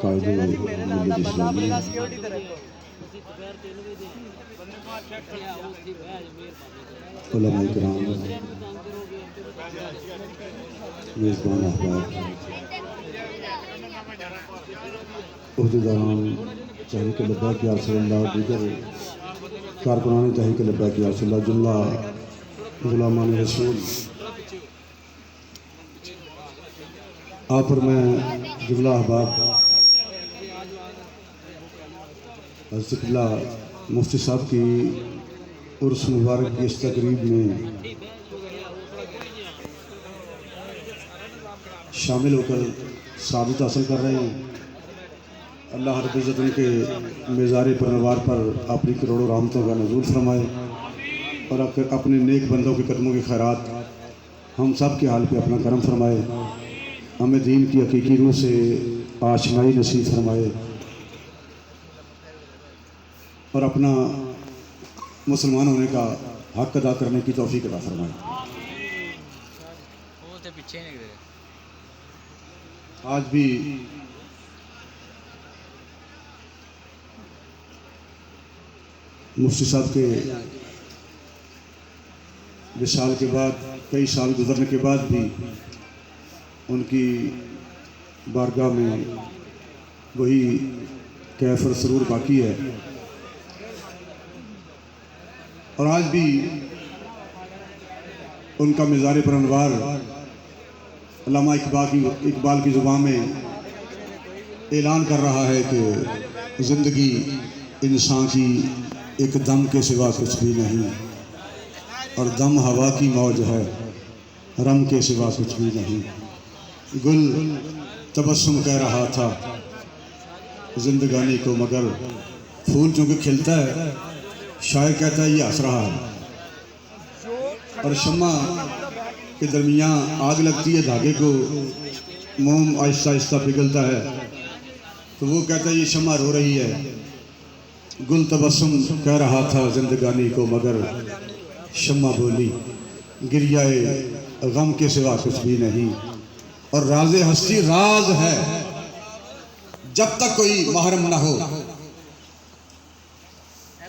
कायदे मिल्लत इस्लामी उलमा इकराम मेज़बान अहबाब उहदेदारान तहरीक लब्बैक या रसूलल्लाह दीगर कारकुनान तहरीक लब्बैक या रसूलल्लाह जुमला गुलामान रसूल आप और मैं जुमला अहबाब मुफ्ती साहब की उर्स मुबारक की इस तकरीब में शामिल होकर साबित हासिल कर रहे हैं। अल्लाह हर इज़्ज़त उनके मेज़ार परनवार पर अपनी करोड़ों रहमतों का नज़ूल फरमाए और अपने नेक बंदों के कदमों की खैरात हम सब के हाल पे अपना करम फरमाए। हमें दीन की हकीकी रूह से आशनाई नसीब फरमाए और अपना मुसलमान होने का हक अदा करने की तौफीक अता फरमाए। आज भी मुफ्ती साहब के विसाल के बाद कई साल गुजरने के बाद भी उनकी बारगाह में वही कैफ और सरूर बाकी है और आज भी उनका मिज़ार परनवार अल्लामा इकबाल की ज़ुबान में ऐलान कर रहा है कि ज़िंदगी इंसान की एक दम के सिवा कुछ भी नहीं और दम हवा की मौज है, रम के सिवा कुछ भी नहीं। गुल तबस्सुम कह रहा था जिंदगानी को, मगर फूल चूँकि खिलता है शायर कहता है ये हंस रहा है। और शम्मा के दरमियाँ आग लगती है धागे को, मोम आहिस्ता आहिस्ता पिघलता है तो वो कहता है ये शम्मा रो रही है। गुल तबस्सुम कह रहा था जिंदगानी को, मगर शम्मा बोली गिरियाए गम के सिवा कुछ भी नहीं। और राज़े हस्ती राज है जब तक कोई महरम ना हो,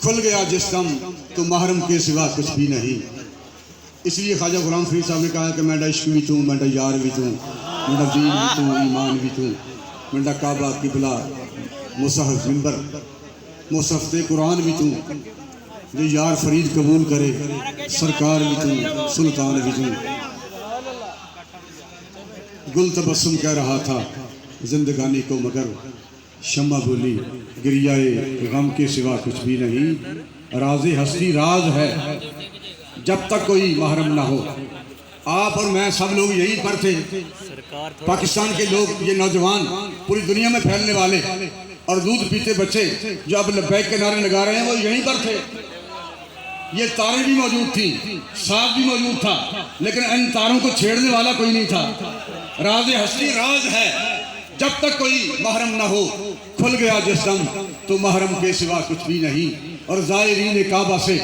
खुल गया जिस दम तो महरम के सिवा कुछ भी नहीं। इसलिए ख्वाजा गुलाम फरीद साहब ने कहा कि मेरा इश्क भी तू, मेरा यार भी तू, मेरा दीन भी तू, ईमान भी तू, मेरा काबा किबला मुसहफ मिंबर मुसहफ कुरान भी तू, जो यार फरीद कबूल करे सरकार भी तू, सुल्तान भी तू। गुल तबस्सुम कह रहा था जिंदगानी को, मगर शम्मा बोली गिरियाए गम के सिवा कुछ भी नहीं। राज़े हस्ती राज है जब तक कोई महरम ना हो। आप और मैं सब लोग यहीं पर थे, पाकिस्तान के लोग, ये नौजवान पूरी दुनिया में फैलने वाले और दूध पीते बच्चे जो अब लब्बैक के नारे लगा रहे हैं वो यहीं पर थे। ये तारें भी मौजूद थी, सांप भी मौजूद था, लेकिन इन तारों को छेड़ने वाला कोई नहीं था। राज़े हस्ती राज है जब तक कोई महरम ना हो, खुल गया जिस दम तो महरम के सिवा कुछ भी नहीं। और ज़ायरीन काबा से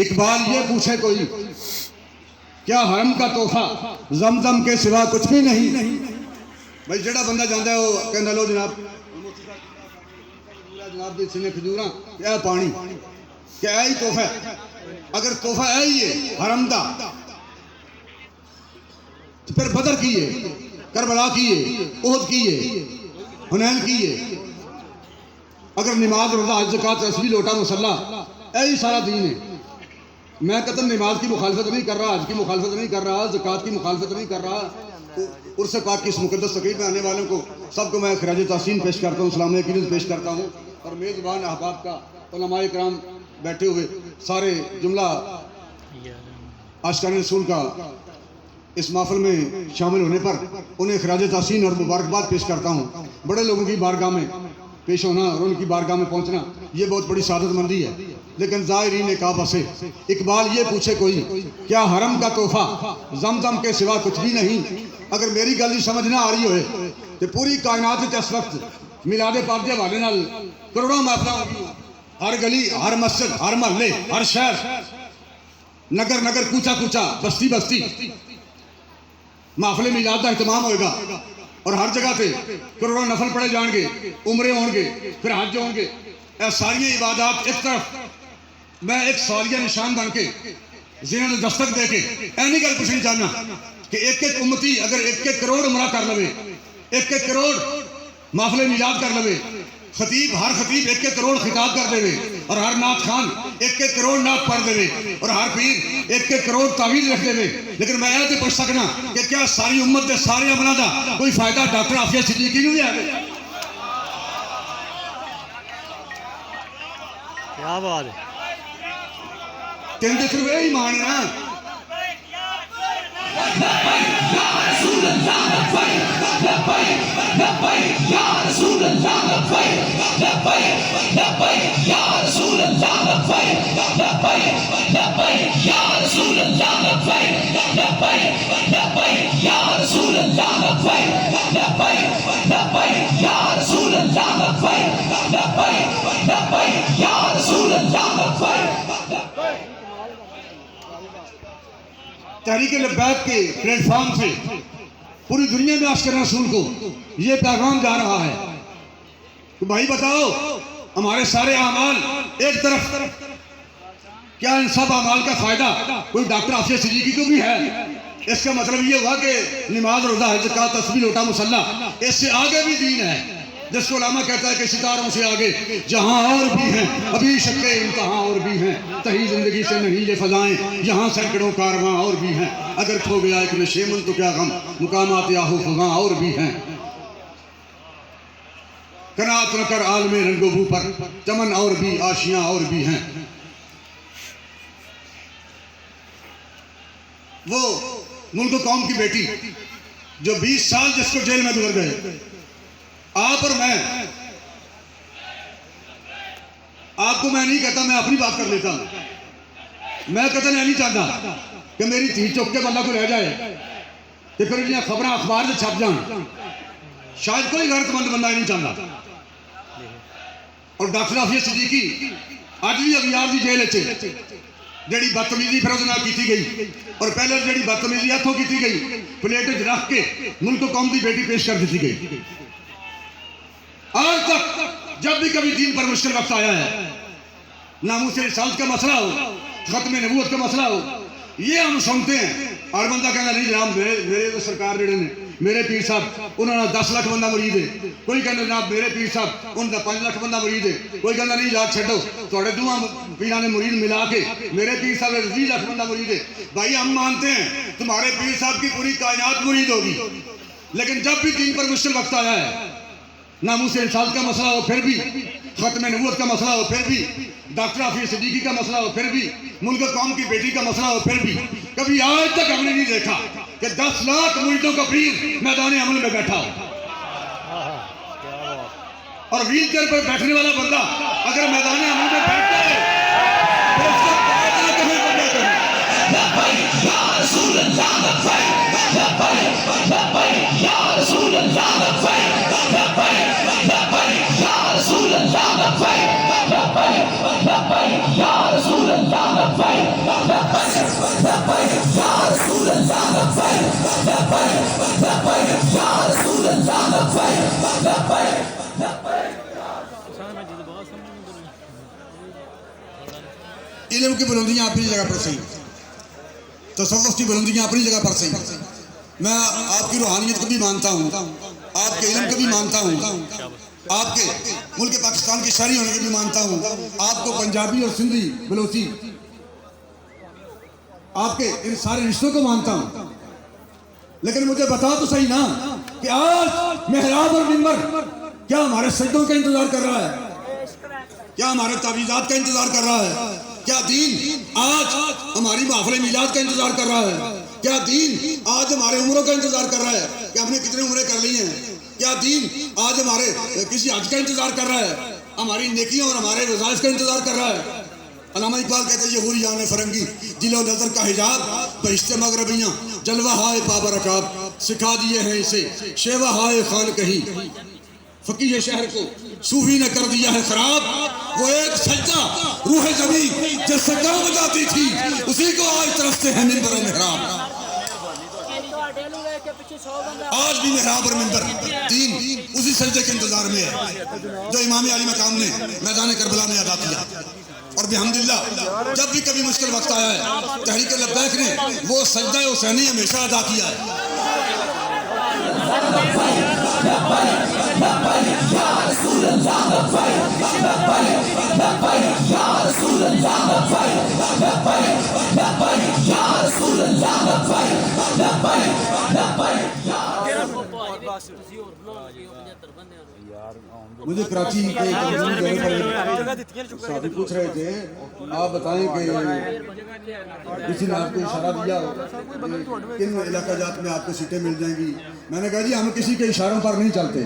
इकबाल ये पूछे कोई, क्या हरम का तोहफा जमजम के सिवा कुछ भी नहीं। भाई जेड़ा बंदा जाता है वो कहना लो जनाब जनाब दी सिने खजूरा क्या पानी क्या ही तोहफा है। अगर तोहफा है ही हरम दा तो फिर बदर की है, करबला की है, ओहद की है, हुनैन की है। अगर नमाज रोज़ा हज ज़कात तस्बीह लोटा मुसल्ला यही सारा दीन है। मैं कहता नमाज की मुखालफत नहीं कर रहा, हज की मुखालफत नहीं कर रहा, ज़कात की मुखालफत नहीं कर रहा। उर्स पाक की इस मुक़द्दस तक़रीब में आने वालों को सबको मैं खराज तहसीन पेश करता हूँ, सलाम पेश करता हूँ। और मेज़बान अहबाब का उलमा इकराम बैठे हुए सारे जुमला आशिकान रसूल का इस महफिल में शामिल होने पर उन्हें खराज तहसीन और मुबारकबाद पेश करता हूँ। बड़े लोगों की बारगाह में पेश होना और उनकी बारगाह में पहुँचना ये बहुत बड़ी सादतमंदी है। लेकिन ज़ायरीन काबा से इकबाल ये पूछे कोई, क्या हरम का तोहफा जमजम के सिवा कुछ भी नहीं। अगर मेरी गल की समझ ना आ रही हो तो पूरी कायनात इस वक्त मिलादे पाक के हवाले नाल करोड़ों महफिल होगी। हर गली, हर मस्जिद, हर महल्ले, हर शहर, नगर नगर, कूचा कूचा, बस्ती बस्ती महफिल मिलाद का एहतमाम होएगा। और हर जगह से करोड़ों नफल पढ़े जाएंगे, उम्रे होंगे, फिर हज होंगे। ये सारी इबादत एक तरफ मैं एक सवालिया निशान बन के जिन्हें ने दस्तक दे के ऐनी गल पूछनी चाहना कि एक एक उम्मती अगर एक एक करोड़ उमरा कर लवे, एक एक करोड़ माफले मिलाद कर लवे, खतीब हर खतीब एक एक करोड़ खिताब कर देवे, और हर नात खान एक एक करोड़ नात पढ़ देवे, और हर पीर एक एक करोड़ तावीज़ रख देवे, लेकिन मैं यह तो पूछ सकना कि क्या सारी उम्मत के सारे अमलों का कोई फायदा डॉक्टर आफिया सिद्दीकी को भी है? क्या बात है, तेन तो सिर्फ यही मान है ना। तहरीक लब्बैक के प्लेटफॉर्म से पूरी दुनिया में अस्कर रसूल को ये पैगाम जा रहा है कि भाई बताओ हमारे सारे अमाल एक तरफ, क्या इन सब अमाल का फायदा कोई डॉक्टर आफिया सिद्दीकी को भी है? इसका मतलब ये हुआ कि नमाज, रोजा, हज, ज़कात, तस्बीह, लोटा, मुसल्ला, इससे आगे भी दीन है, जिसको उलामा कहता है कि सितारों से आगे जहां और भी हैं अभी शक्के इम्तहां और भी हैं, तही जिंदगी से नहीं ये फजाएं, यहाँ सैकड़ों कारवां और भी हैं, अगर खो गया एक नशेमन तो क्या गम, मुकामात याहू फगां और भी हैं, कनात न कर आलमे रंगोबू पर, चमन और भी, आशियां और भी हैं। वो मुल्क कौम की बेटी जो 20 साल जिसको जेल में गुजर गए, आप और मैं, आपको मैं नहीं कहता, मैं अपनी बात कर लेता हूं। मैं कहता नहीं चाहता कि मेरी धी चुक के बंदा को रह जाए तो फिर जो खबर अखबार से छप जान, शायद कोई गैरतमंद बंदा नहीं चाहता। और डॉक्टर आफिया सिद्दीकी अज भी अगियार की जेल जी बदतमीजी फिर की गई, और पहले जी बदतमीजी इतों की गई प्लेट रख के मुल्क कौम की बेटी पेश कर दी गई। आज तक जब भी कभी दीन पर मुश्किल वक्त आया है, नामूस रिसालत का मसला हो, खत्म नबूवत का मसला हो, ये हम सुनते हैं, और बंदा कहना नहीं जनाब मेरे तो सरकार जेडे ने मेरे पीर साहब उन्होंने 10 लाख बंदा मुरीद है, कोई कहना जनाब मेरे पीर साहब उनका 5 लाख बंदा मुरीद है, कोई कहना नहीं याद छो थोड़े दोवां पीर ने मुरीद मिला के मेरे पीर साहब 20 लाख बंदा मुरीद है। भाई हम मानते हैं तुम्हारे पीर साहब की पूरी कायनात मुरीद होगी, लेकिन जब भी दीन पर मुश्किल वक्त आया है, नामूस इंसाफ का मसला हो फिर भी, खत्म नबूवत का मसला हो फिर भी, डॉक्टर आफिया सिद्दीकी का मसला हो फिर भी, मुल्क कौम की बेटी का मसला हो फिर भी, कभी आज तक हमने नहीं देखा कि 10 लाख मुरीदों का पीर मैदान अमल में बैठा हो। और व्हील चेयर पर बैठने वाला बंदा अगर मैदान अमल में बैठता है तो उसका इल्म की बुलंदियां अपनी जगह पर सही, तसव्वुफ की बुलंदियां अपनी जगह पर सही। मैं आपकी रूहानियत को भी मानता हूँ, आपके इल्म को भी मानता हूँ, आपके मुल्क पाकिस्तान की शहरी होने को भी मानता हूँ, आपको पंजाबी और सिंधी बलोची आपके इन सारे रिश्तों को मानता हूँ, लेकिन मुझे बता तो सही ना कि आज मेहराब और मिंबर क्या हमारे सजदों का इंतजार कर रहा है? क्या हमारे तावीज़ात का इंतजार कर रहा है? क्या दीन आज हमारी महफ़िल मिलाद का इंतजार कर रहा है? क्या दीन आज हमारे उम्रों का इंतजार कर रहा है कि हमने कितने उम्रें कर ली हैं? क्या दीन आज हमारे किसी हज का इंतजार कर रहा है? हमारी नेकियों और हमारे वज़ाइफ का इंतजार कर रहा है? अल्लामा इकबाल कहते हैं ये हुरी जान फरंगी दिलो नजर का हिजाब बहिश्ते मगरबियाँ जलवा हाय पाबरकाब सिखा दिए हैं इसे शेवा हाय खान कही फकीह शहर को सूफी ने कर दिया है खराब। वो एक सज्जा रूह जमीन जिससे काम जाती थी उसी को आज तरसते हैं मिंबर और मेहराब। आज भी मेहराब और मिंबर तीन उसी सजदे के इंतजार में है जो इमाम अली मकाम ने मैदान करबला में अदा किया। और बिहम्दिल्लाह जब भी कभी मुश्किल वक्त आया है तहरीक लब्बैक ने वो सजदा हुसैनी हमेशा अदा किया है। मुझे कराची के साथी पूछ रहे थे, आप बताएं कि किसी ने आपको इशारा दिया किन इलाका जात में आपको सीटें मिल जाएंगी। मैंने कहा जी हम किसी के इशारों पर नहीं चलते,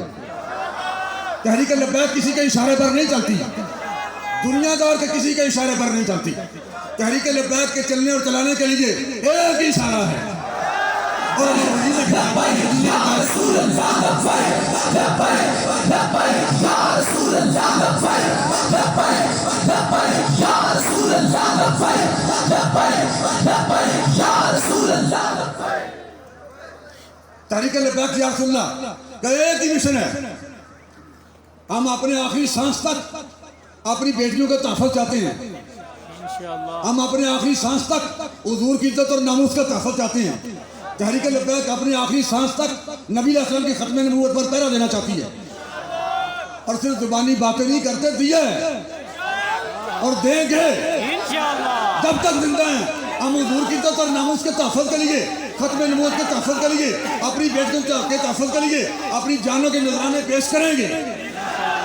तहरीक लब्बैक किसी के इशारे पर नहीं चलती, दुनियादार के किसी के इशारे पर नहीं चलती। तहरीक लब्बैक के चलने और चलाने के लिए एक ही इशारा है तहरीक लब्बैक या रसूलल्लाह का एक ही मिशन है। हम अपने आखिरी सांस तक अपनी बेटियों का तहफ़्फ़ुज़ चाहते हैं, हम अपने आखिरी सांस तक हुजूर की इज्जत और नामूस का तहफ़्फ़ुज़ चाहते हैं। तहरीक लब्बैक अपनी आखिरी सांस तक नबी अलैहिस्सलाम की खत्म नबूवत पर पहरा देना चाहती है और सिर्फ जुबानी बातें नहीं करते, दिए और देंगे जब तक जिंदा हैं। हम हुजूर की इज्जत और नामूस के तहफ़्फ़ुज़ के लिए, खत्म नबूवत के तहफ़्फ़ुज़ के लिए, अपनी बेटियों के तहफ़्फ़ुज़ के लिए अपनी जानों के नजराने पेश करेंगे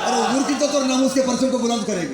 और हुजूर की इज्जत और नामूस के परचम को बुलंद करेंगे।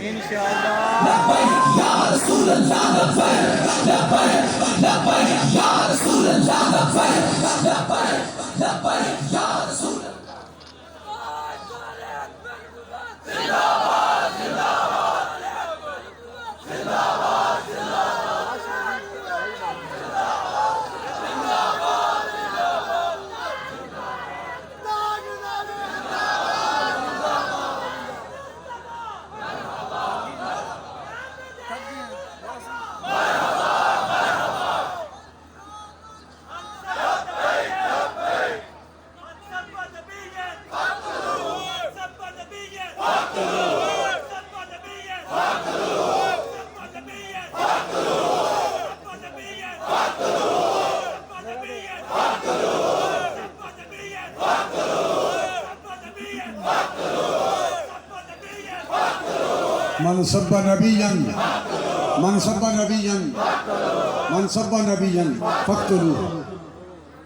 मनसब्बा नबीयन फक्तुलू।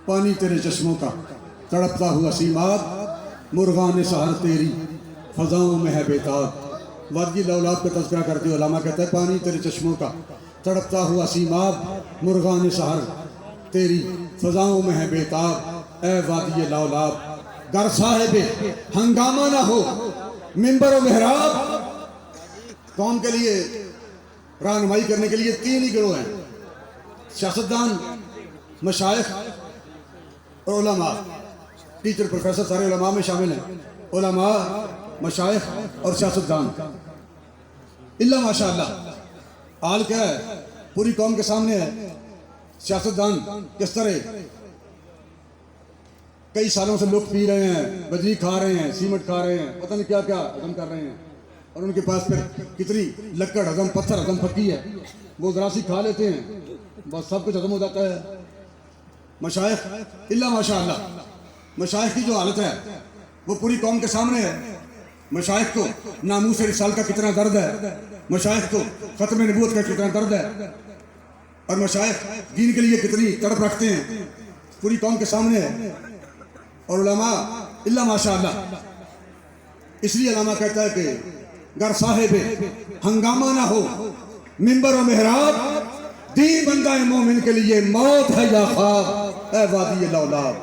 पानी तेरे चश्मों का तड़पता हुआ सीमाब, मुर्गान सहर तेरी फजाओं में है बेताब। वादी लौलाब का तज़किरा करते हुए उलमा कहते हैं पानी तेरे चश्मों का तड़पता हुआ सीमाब, मुर्गान सहर तेरी फजाओं में है बेताब। ए वादी लौलाब गर साहिब हंगामा ना हो मिंबर व मेहराब। कौम के लिए रहनुमाई करने के लिए तीन ही गिरोह हैं, सियासतदान, मशाइख और उलमा। टीचर प्रोफेसर सारे उलमा में शामिल हैं, उलमा, मशाइख और सियासतदान। इल्ला माशाअल्लाह हाल क्या है, पूरी कौम के सामने है। सियासतदान किस तरह कई सालों से लोग पी रहे हैं, बजरी खा रहे हैं, सीमेंट खा रहे हैं, पता नहीं क्या क्या हजम कर रहे हैं, और उनके पास फिर कितनी लक्कड़ हजम, पत्थर हजम पक्की है, वो जरा सी खा लेते हैं, बस सब कुछ हजम हो जाता है। मशाइख इल्ला माशाअल्लाह, मशाइख की जो हालत है वो पूरी कौम के सामने है। मशाइख को नामूस रिसाल का कितना दर्द है, मशाइख को खत्म नबूवत का कितना दर्द है, और मशाइख दीन के लिए कितनी तड़प रखते हैं, पूरी कौम के सामने है। और उलमा इल्ला माशाअल्लाह, इसलिए उलमा कहता है कि गर साहिब हंगामा ना हो मिंबर और मेहराब, दी बंदा मोमिन के लिए मौत है या ख्वाब। ए वादी लौलाब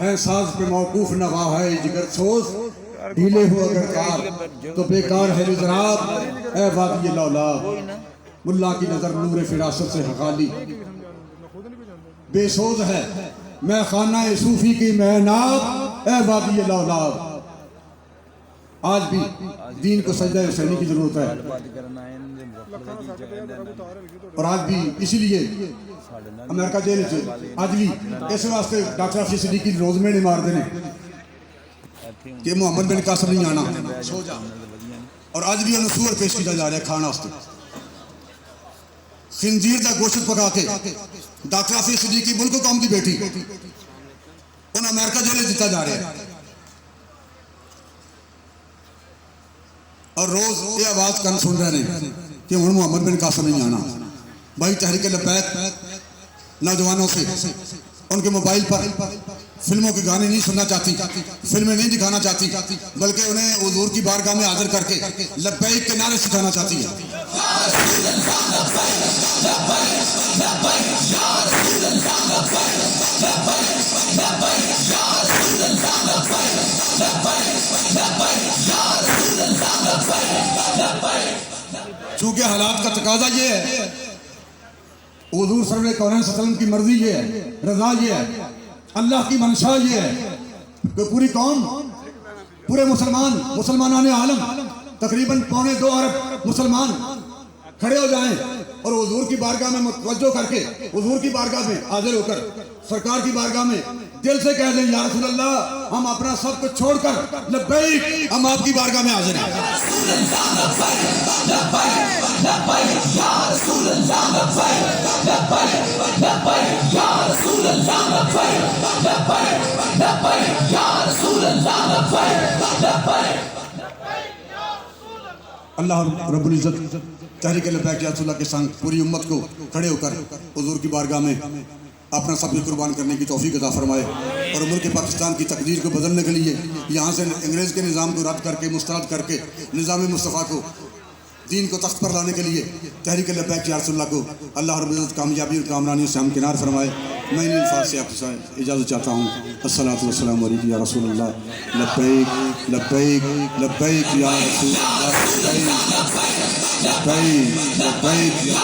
है साज पे मौकूफ नवा है जिगर सोज, ढीले हो अगर कार तो बेकार है जनाब। ए वादी लौलाब मुल्ला की नजर नूर फिरासत से हकाली, बेसोज है मैं खाना सूफी की मैनाब। ए वादी लौलाब आज भी दीन को सजदा हुसैनी की जरूरत है, और आज भी इसीलिए अमेरिका जेल अज भी इस वास्ते डॉक्टर हफीज सिद्दीकी रोजमे ने मारते हैं कि मुहम्मद बिन कासिम नहीं आना सो जा, और अज भी उन्हें सूअर पेश किया जा रहा है खाने वास्ते। खिंजीर का गोश्त पका के डॉक्टर हफीज सिद्दीकी मुल्क कौम की बेटी उन्हें अमेरिका जेल दिता जा रहा है, और रोज ये आवाज कन सुन रहे हैं कि हूँ मुहम्मद बिन कासिम नहीं आना। भाई तहरीक लब्बैक नौजवानों से उनके मोबाइल पर फिल्मों के गाने नहीं सुनना चाहती, फिल्में नहीं दिखाना चाहती, बल्कि उन्हें हुजूर की बारगाह में हाजिर करके लब्बैक के नारे सिखाना चाहती है। चूंकि हालात का तकाजा ये है, हुजूर सरवर कौनैन सल्लल्लाहु अलैहि वसल्लम की मर्जी ये है, रजा ये है, अल्लाह की मंशा ये है कि पूरी कौम, पूरे मुसलमान आलम तकरीबन 2.25 अरब मुसलमान खड़े हो जाएं और हुजूर की बारगाह में मुतवज्जो करके हुजूर की बारगाह में हाजिर होकर सरकार की बारगाह में दिल से कह दें, या रसूल अल्लाह, हम अपना सब कुछ छोड़कर लब्बैक, हम आपकी बारगाह में हाजिर हैं। अल्लाह रब्बुल इज्जत तहरीक लब्बैक या रसूलल्लाह के संग पूरी उम्मत को खड़े होकर हुजूर की बारगाह में अपना सब कुछ कुर्बान करने की तौफीक अता फरमाए, और मुल्क पाकिस्तान की तकदीर को बदलने के लिए यहाँ से अंग्रेज़ के निज़ाम को रद्द करके मुस्तरद करके निज़ाम मुस्तफ़ा को दीन को तख्त पर लाने के लिए तहरीक लब्बैक या रसूलल्लाह को अल्लाह रब्बुल इज्जत कामयाबी और कामरानियों से हमकिनार फरमाए। मैं इन अल्फाज से आपसे इजाज़त चाहता हूँ। अस्सलातु वस्सलामु अलैका या रसूलल्लाह, लब्बैक लब्बैक लब्बैक या रसूलल्लाह, लब्बैक लब्बैक लब्बैक या